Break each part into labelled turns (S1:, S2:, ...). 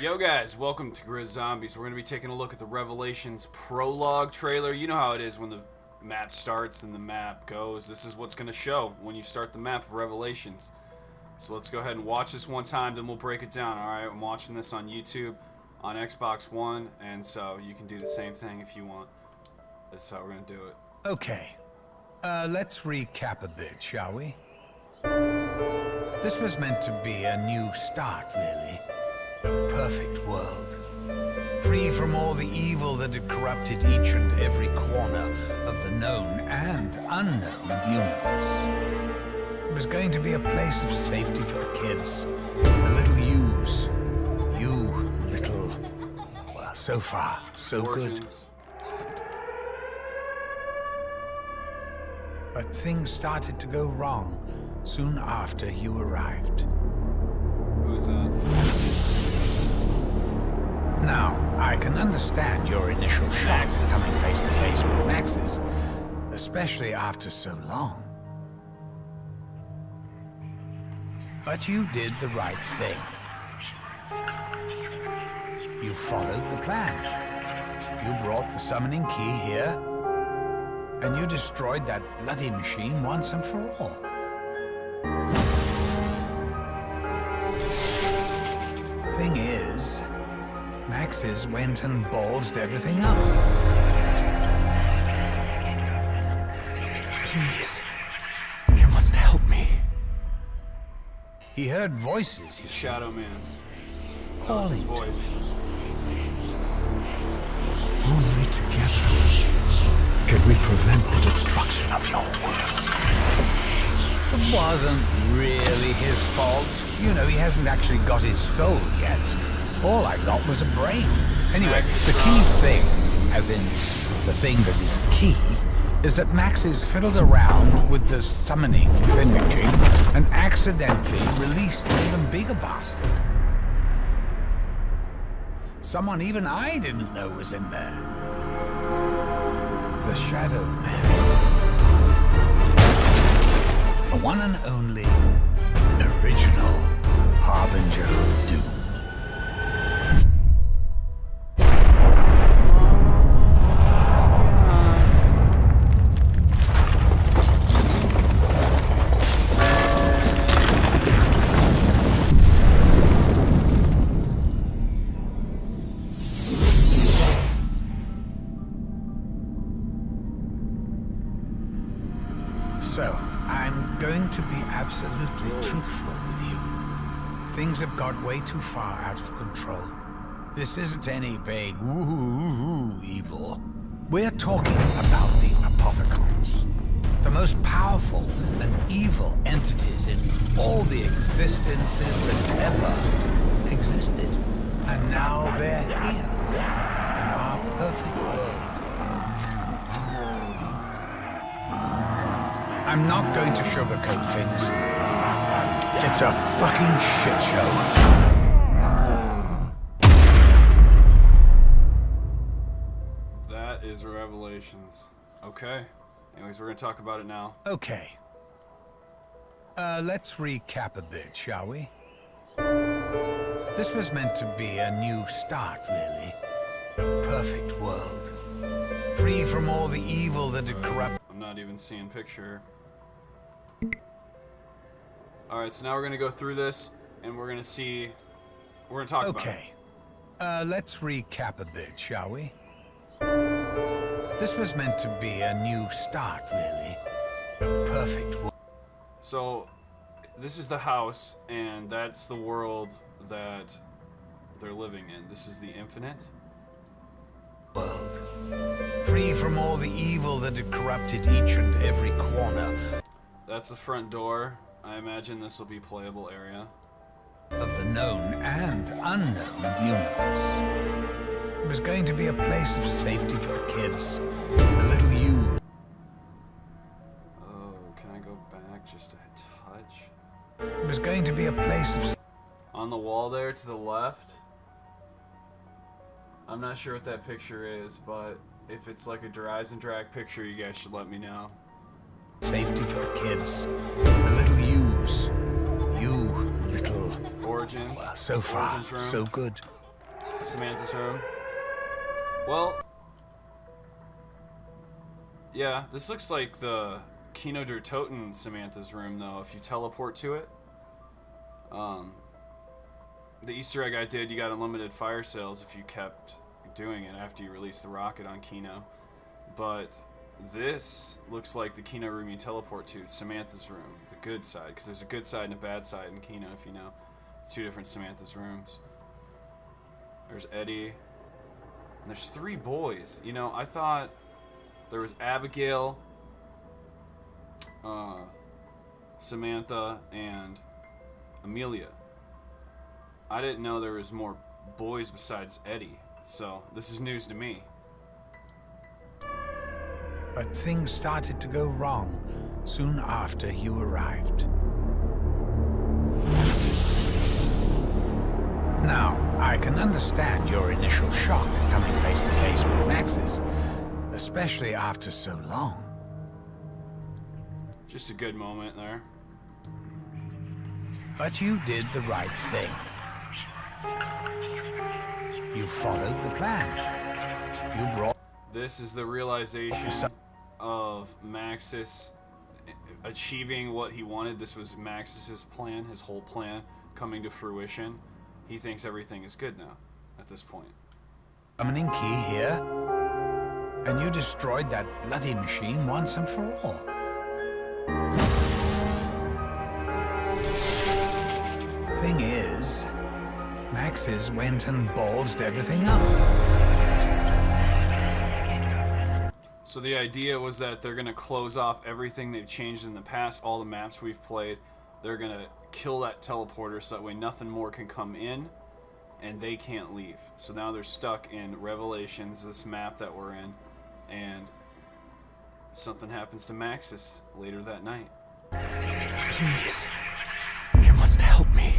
S1: Yo guys, welcome to GRIZZ Zombies. We're going to be taking a look at the Revelations prologue trailer. You know how it is when the map starts and the map goes. This is what's going to show when you start the map of Revelations. So let's go ahead and watch this one time, then we'll break it down. Alright, I'm watching this on YouTube, on Xbox One, and so you can do the same thing if you want. That's how we're going to do it.
S2: Okay, let's recap a bit, shall we? This was meant to be a new start, really. A perfect world. Free from all the evil that had corrupted each and every corner of the known and unknown universe. It was going to be a place of safety for the kids, the little yous. You little... well, so far, so
S1: Origins.
S2: good. But things started to go wrong soon after you arrived.
S1: Who is that?
S2: Now, I can understand your initial shock coming face to face with Maxis, especially after so long. But you did the right thing. You followed the plan. You brought the summoning key here, and you destroyed that bloody machine once and for all. Thing is, Maxis went and ballsed everything up.
S3: Please, you must help me.
S2: He heard voices, you see.
S1: Shadow Man. That was his voice.
S3: Only together can we prevent the destruction of your world.
S2: It wasn't really his fault. You know, he hasn't actually got his soul yet. All I got was a brain. Anyway, the key thing, as in the thing that is key, is that Maxis fiddled around with the summoning thingamajig and accidentally released an even bigger bastard. Someone even I didn't know was in there. The Shadow Man. The one and only original Harbinger of Doom. So, I'm going to be absolutely truthful with you. Things have got way too far out of control. This isn't any vague woo-hoo evil. We're talking about the Apothecons. The most powerful and evil entities in all the existences that ever existed. And now they're here, in our perfect world. I'm not going to sugarcoat things. It's a fucking shit show.
S1: That is Revelations. Okay. Anyways, we're going to talk about it now.
S2: Okay. Let's recap a bit, shall we? This was meant to be a new start, really. A perfect world. Free from all the evil that had corrupted.
S1: I'm not even seeing picture. Alright, so now we're going to go through this, and we're going to see... we're going to talk about it.
S2: Okay. Let's recap a bit, shall we? This was meant to be a new start, really. A perfect world.
S1: So, this is the house, and that's the world that they're living in. This is the infinite.
S2: World. Free from all the evil that had corrupted each and every corner.
S1: That's the front door. I imagine this will be playable area.
S2: Of the known and unknown universe. It was going to be a place of safety for the kids. The little you.
S1: Oh, can I go back just a touch?
S2: It was going to be a place of...
S1: On the wall there to the left. I'm not sure what that picture is, but if it's like a Rise and Drag picture, you guys should let me know.
S2: Safety for the kids. The little yous. You little...
S1: Origins.
S2: So far,
S1: Origins room.
S2: so good.
S1: Samantha's room. Well, yeah, this looks like the Kino der Toten Samantha's room, though, if you teleport to it. The Easter egg I did, you got unlimited fire sales if you kept doing it after you released the rocket on Kino. But this looks like the Kino room you teleport to, Samantha's room, the good side, because there's a good side and a bad side in Kino, if you know. It's two different Samantha's rooms. There's Eddie. And there's 3 boys. You know, I thought there was Abigail, Samantha, and Amelia. I didn't know there was more boys besides Eddie, so this is news to me.
S2: But things started to go wrong soon after you arrived. Now, I can understand your initial shock coming face to face with Maxis, especially after so long.
S1: Just a good moment there.
S2: But you did the right thing. You followed the plan. You brought...
S1: This is the realization of Maxis achieving what he wanted. This was Maxis's plan, his whole plan, coming to fruition. He thinks everything is good now, at this point.
S2: Summoning key here, and you destroyed that bloody machine once and for all. Thing is, Maxis went and ballsed everything up.
S1: So the idea was that they're going to close off everything they've changed in the past, all the maps we've played. They're going to kill that teleporter so that way nothing more can come in and they can't leave. So now they're stuck in Revelations, this map that we're in, and something happens to Maxis later that night.
S3: Please, you must help me.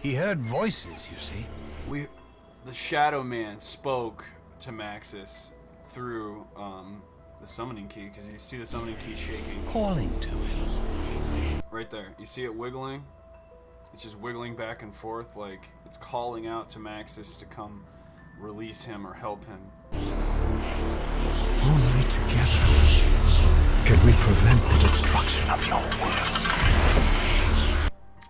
S2: He heard voices, you see.
S1: The Shadow Man spoke to Maxis through the summoning key, because you see the summoning key shaking.
S2: Calling to it.
S1: Right there. You see it wiggling? It's just wiggling back and forth like it's calling out to Maxis to come release him or help him.
S3: Only together can we prevent the destruction of your world.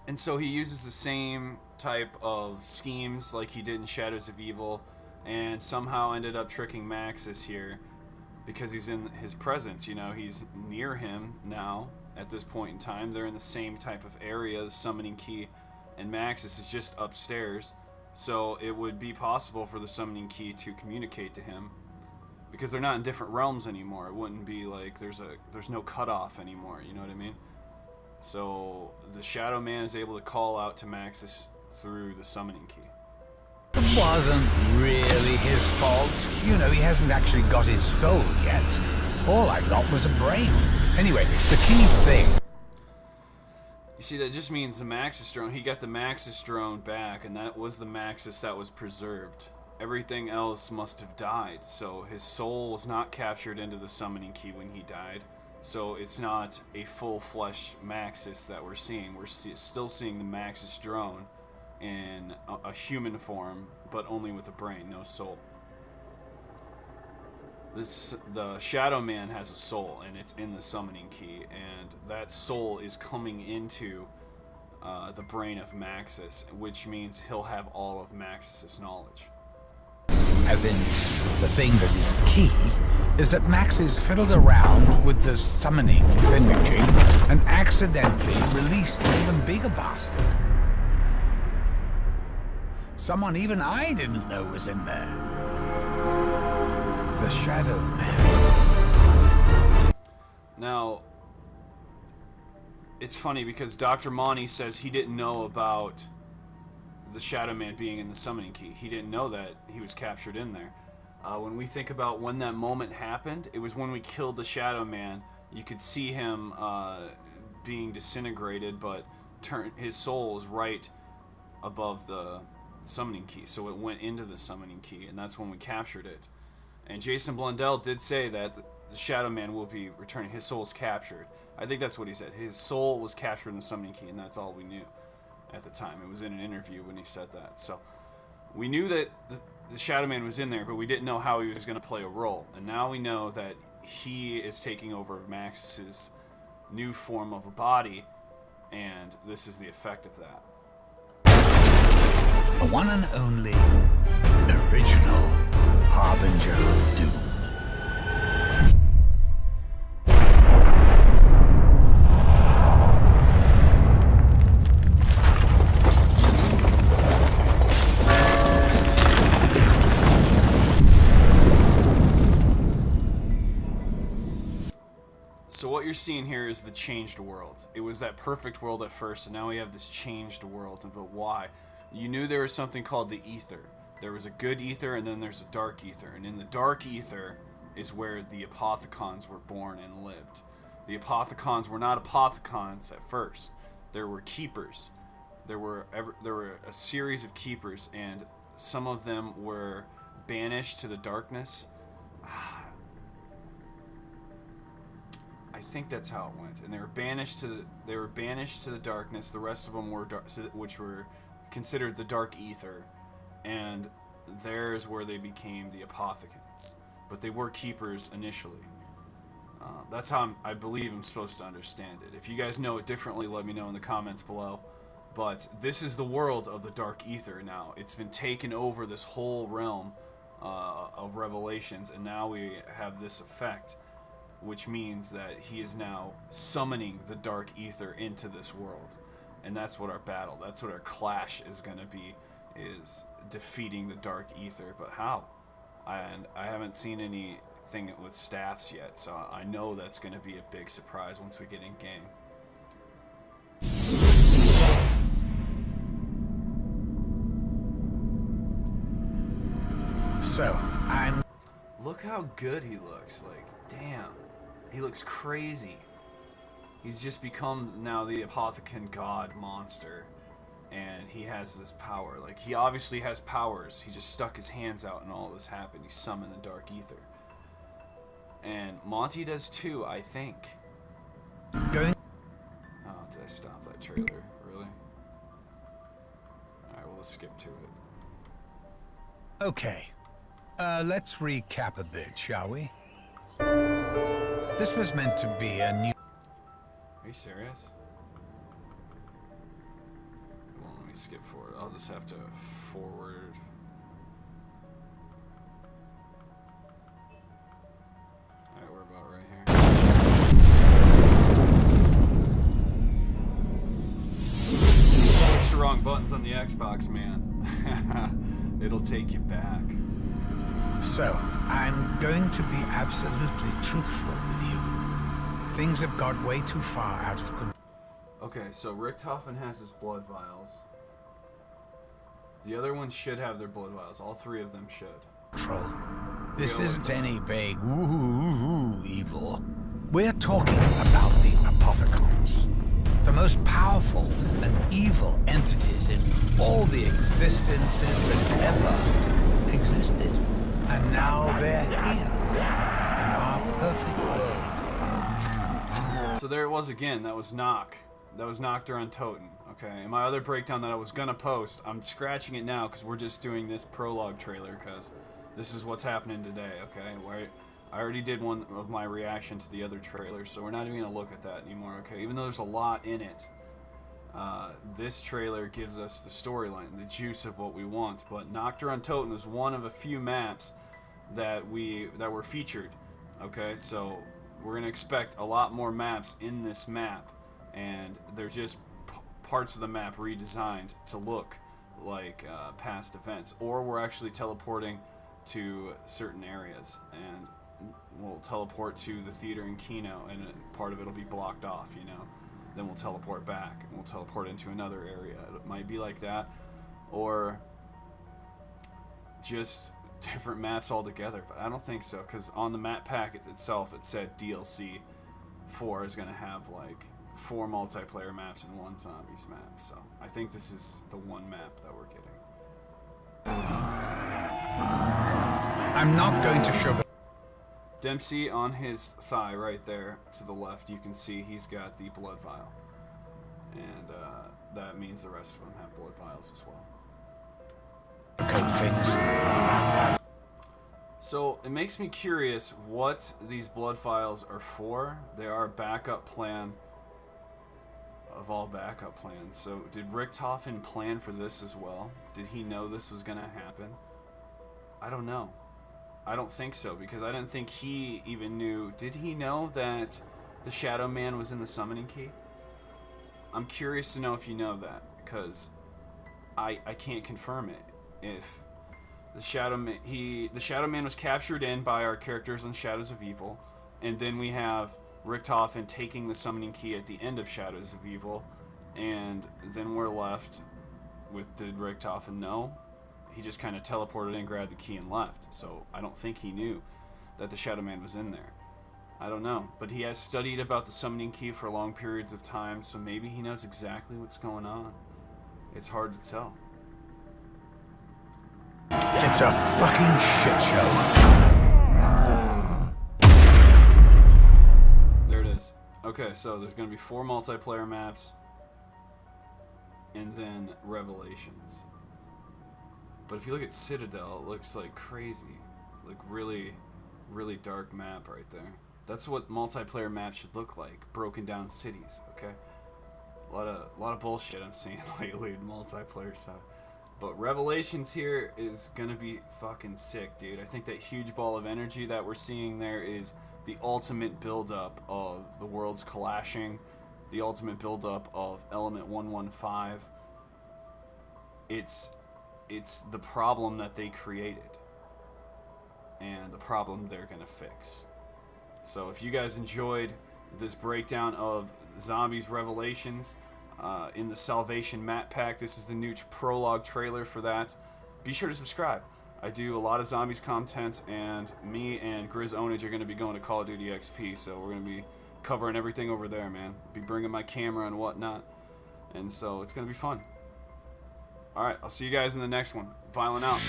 S1: And so he uses the same type of schemes like he did in Shadows of Evil, and somehow ended up tricking Maxis here because he's in his presence. You know, he's near him now at this point in time. They're in the same type of area, the summoning key, and Maxis is just upstairs. So it would be possible for the summoning key to communicate to him, because they're not in different realms anymore. It wouldn't be like there's no cutoff anymore, you know what I mean? So the Shadow Man is able to call out to Maxis through the summoning key.
S2: It wasn't really his fault. You know, he hasn't actually got his soul yet. All I got was a brain. Anyway, the key thing...
S1: You see, that just means the Maxis drone, he got the Maxis drone back, and that was the Maxis that was preserved. Everything else must have died, so his soul was not captured into the summoning key when he died. So it's not a full-fledged Maxis that we're seeing. We're still seeing the Maxis drone in a human form, but only with a brain, no soul. The Shadow Man has a soul, and it's in the summoning key, and that soul is coming into the brain of Maxis, which means he'll have all of Maxis' knowledge.
S2: As in, the thing that is key is that Maxis fiddled around with the summoning thingamajig and accidentally released an even bigger bastard. Someone even I didn't know was in there. The Shadow Man.
S1: Now, it's funny because Dr. Monty says he didn't know about the Shadow Man being in the summoning key. He didn't know that he was captured in there. When we think about when that moment happened, it was when we killed the Shadow Man. You could see him being disintegrated, but his soul was right above the summoning key, so it went into the summoning key, and that's when we captured it. And Jason Blundell did say that the Shadow Man will be returning. His soul's captured. I think that's what he said. His soul was captured in the summoning key, and that's all we knew at the time. It was in an interview when he said that. So We knew that the Shadow Man was in there, but we didn't know how he was going to play a role. And now we know that he is taking over Max's new form of a body, and this is the effect of that.
S2: The one and only original Harbinger of Doom.
S1: So what you're seeing here is the changed world. It was that perfect world at first, and now we have this changed world. But why? You knew there was something called the ether. There was a good ether, and then there's a dark ether. And in the dark ether is where the apothecons were born and lived. The apothecons were not apothecons at first. There were keepers. There were a series of keepers, and some of them were banished to the darkness. I think that's how it went, and they were banished to the darkness. The rest of them were which were considered the dark ether, and there's where they became the apothecants. But they were keepers initially. That's how I believe I'm supposed to understand it. If you guys know it differently, let me know in the comments below. But this is the world of the dark ether now. It's been taken over this whole realm of Revelations, and now we have this effect, which means that he is now summoning the dark ether into this world. And that's what our battle, that's what our clash is going to be, is defeating the dark ether. But how? And I haven't seen anything with staffs yet, so I know that's going to be a big surprise once we get in game.
S2: So,
S1: Look how good he looks. Like, damn. He looks crazy. He's just become now the Apothecon God monster, and he has this power. Like, he obviously has powers. He just stuck his hands out and all this happened. He summoned the dark ether. And Monty does too, I think. Oh, did I stop that trailer? Really? Alright, well, let's skip to it.
S2: Okay. Let's recap a bit, shall we? This was meant to be a new...
S1: Are you serious? It won't let me skip forward. I'll just have to forward. Alright, we're about right here. Push the wrong buttons on the Xbox, man. It'll take you back.
S2: So, I'm going to be absolutely truthful with you. Things have got way too far out of control.
S1: Okay, so Richtofen has his blood vials. The other ones should have their blood vials. All three of them should.
S2: This isn't any vague evil. We're talking about the Apothecons. The most powerful and evil entities in all the existences that ever existed. And now they're here, in our perfect world.
S1: So there it was again. That was Knock. That was Noctur on Toten. Okay, and my other breakdown that I was gonna post, I'm scratching it now because we're just doing this prologue trailer because this is what's happening today. Okay, where I already did one of my reaction to the other trailer, so we're not even gonna look at that anymore. Okay, even though there's a lot in it. This trailer gives us the storyline, the juice of what we want. But Noctur on Toten was one of a few maps that were featured. Okay, so we're gonna expect a lot more maps in this map, and they're just parts of the map redesigned to look like past events, or we're actually teleporting to certain areas, and we'll teleport to the theater in Kino, and part of it will be blocked off, you know. Then we'll teleport back, and we'll teleport into another area. It might be like that, or just different maps altogether, but I don't think so, because on the map packet itself, it said DLC 4 is going to have like 4 multiplayer maps and 1 zombies map, so I think this is the one map that we're getting.
S2: I'm not going to sugar...
S1: Dempsey on his thigh right there to the left, you can see he's got the blood vial. And that means the rest of them have blood vials as well.
S2: things.
S1: So it makes me curious what these blood files are for. They are a backup plan of all backup plans. So did Richtofen plan for this as well? Did he know this was going to happen? I don't know. I don't think so, because I didn't think he even knew. Did he know that the Shadow Man was in the summoning key? I'm curious to know if you know that, because I can't confirm it. If the Shadow Man was captured in by our characters on Shadows of Evil, and then we have Richtofen taking the summoning key at the end of Shadows of Evil, and then we're left with, did Richtofen know? He just kind of teleported in, grabbed the key, and left. So I don't think he knew that the Shadow Man was in there. I don't know. But he has studied about the summoning key for long periods of time, so maybe he knows exactly what's going on. It's hard to tell.
S2: It's a fucking shit show.
S1: There it is. Okay, so there's going to be 4 multiplayer maps, and then Revelations. But if you look at Citadel, it looks like crazy. Like really, really dark map right there. That's what multiplayer maps should look like. Broken down cities, okay? A lot of bullshit I'm seeing lately in multiplayer stuff. But Revelations here is gonna be fucking sick, dude. I think that huge ball of energy that we're seeing there is the ultimate buildup of the world's clashing, the ultimate buildup of Element 115. It's the problem that they created, and the problem they're gonna fix. So if you guys enjoyed this breakdown of Zombies Revelations in the Salvation map pack, this is the new prologue trailer for that. Be sure to subscribe. I do a lot of Zombies content, and me and GRIZZ Viollent are going to be going to Call of Duty XP, so we're going to be covering everything over there, man. Be bringing my camera and whatnot, and so it's going to be fun. Alright, I'll see you guys in the next one. Viollent out.